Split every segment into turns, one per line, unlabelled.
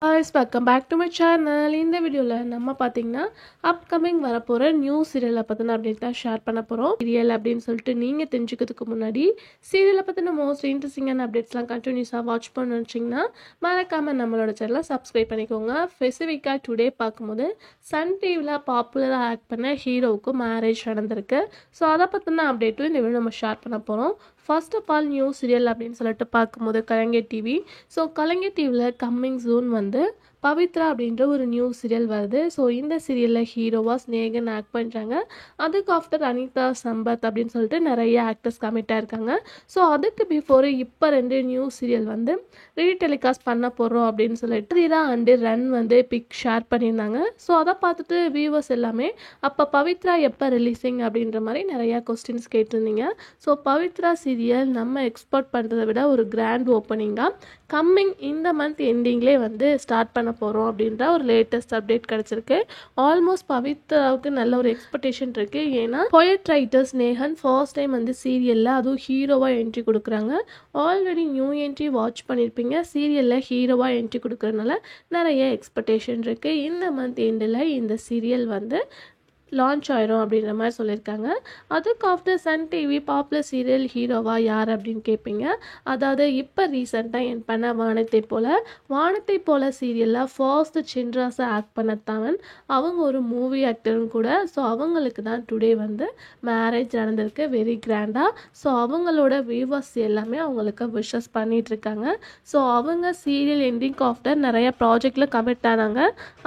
Guys, welcome back to my channel. இந்த வீடியோல நம்ம பாத்தீங்கன்னா அப்கமிங் வரப்போற நியூ சீரியலை பத்தின அப்டேட் தான் ஷேர் பண்ண போறோம். சீரியல் அப்படின்னு சொல்லிட்டு நீங்க தெரிஞ்சுக்கிறதுக்கு முன்னாடி சீரியலை பத்தின மோஸ்ட் இன்ட்ரெஸ்டிங்கான அப்டேட்ஸ்லாம் கண்டினியூஸா வாட்ச் பண்ண நினைச்சீங்கன்னா மறக்காம நம்மளோட சேனலை சப்ஸ்கிரைப் பண்ணிக்கோங்க. ஸ்பெசிஃபிக்கா டுடே பார்க்கும்போது சன் டிவில பாப்புலரா ஆக்ட் பண்ண ஹீரோவுக்கு மேரேஜ் நடந்திருக்கு. ஸோ அதை பத்தின அப்டேட்டும் இந்த வீடியோ நம்ம ஷேர் பண்ண போறோம். First of all new serial அப்படின்னு சொல்லிட்டு பார்க்கும்போது கலைஞர் டிவி. ஸோ கலைஞர் டிவியில் கம்மிங் ஜூன் வந்து பவித்ரா அப்படின்ற ஒரு நியூ சீரியல் வருது. ஸோ இந்த சீரியலில் ஹீரோவாக ஸ்னேகன் ஆக்ட் பண்ணுறாங்க. அதுக்கு ஆஃப்டர் அனிதா சம்பத் அப்படின்னு சொல்லிட்டு நிறைய ஆக்டர்ஸ் கமிட்டாக இருக்காங்க. ஸோ அதுக்கு பிஃபோர் இப்போ 2 நியூ சீரியல் வந்து ரீடெலிகாஸ்ட் பண்ண போகிறோம் அப்படின்னு சொல்லிட்டு ரீரா அண்டு ரன் வந்து பிக் ஷேர் பண்ணியிருந்தாங்க. ஸோ அதை பார்த்துட்டு வியூவர்ஸ் எல்லாமே அப்போ பவித்ரா எப்போ ரிலீஸிங் அப்படின்ற மாதிரி நிறையா கொஸ்டின்ஸ் கேட்டிருந்தீங்க. ஸோ பவித்ரா சீரியல் நம்ம எக்ஸ்போர்ட் பண்ணுறதை விட ஒரு கிராண்ட் ஓப்பனிங்காக கம்மிங் இந்த மந்த் எண்டிங்லேயே வந்து ஸ்டார்ட் பண்ண போகிறோம் அப்படின்ற ஒரு லேட்டஸ்ட் அப்டேட் கிடச்சிருக்கு. ஆல்மோஸ்ட் பவித்ராவுக்கு நல்ல ஒரு எக்ஸ்பெக்டேஷன் இருக்குது. ஏன்னா poet writer Snehan first time வந்து சீரியலில் அதுவும் ஹீரோவாக என்ட்ரி கொடுக்குறாங்க. ஆல்ரெடி நியூ என்ட்ரி வாட்ச் பண்ணியிருப்பீங்க. சீரியலில் ஹீரோவாக என்ட்ரி கொடுக்குறதுனால நிறைய எக்ஸ்பெக்டேஷன் இருக்குது. இந்த மந்த் எண்டில் இந்த சீரியல் வந்து லான்ச் ஆயிரும் அப்படின்ற மாதிரி சொல்லியிருக்காங்க. அதுக்கு after Sun TV popular serial ஹீரோவா யார் அப்படின்னு கேட்பீங்க. அதாவது இப்போ ரீசெண்டாக என் பண்ண வானத்தை போல சீரியலில் ஃபர்ஸ்ட் சின்ராஸை ஆக்ட் பண்ண தவன் அவங்க ஒரு மூவி ஆக்டரும் கூட. ஸோ அவங்களுக்கு தான் டுடே வந்து மேரேஜ் நடந்திருக்கு வெரி கிராண்டாக. ஸோ அவங்களோட வியூவர்ஸ் எல்லாமே அவங்களுக்கு விஷஸ் பண்ணிகிட்ருக்காங்க. ஸோ அவங்க சீரியல் எண்டிங் ஆஃப்டர் நிறைய ப்ராஜெக்டில் கமிட் ஆனாங்க.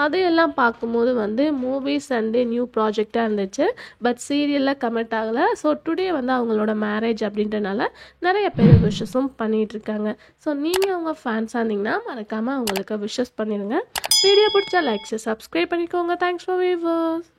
அதையெல்லாம் பார்க்கும்போது வந்து மூவிஸ் அண்டு நியூ ப்ராஜெக்டாக இருந்துச்சு. பட் சீரியலில் கமிட் ஆகலை. ஸோ டுடே வந்து அவங்களோட மேரேஜ் அப்படின்றனால நிறைய பேர் விஷஸும் பண்ணிகிட்டு இருக்காங்க. ஸோ நீங்கள் அவங்க ஃபேன்ஸாக இருந்தீங்கன்னா மறக்காமல் அவங்களுக்கு விஷஸ் பண்ணிடுங்க. வீடியோ பிடிச்சா லைக் சப்ஸ்கிரைப் பண்ணிக்கோங்க. Thanks for viewers.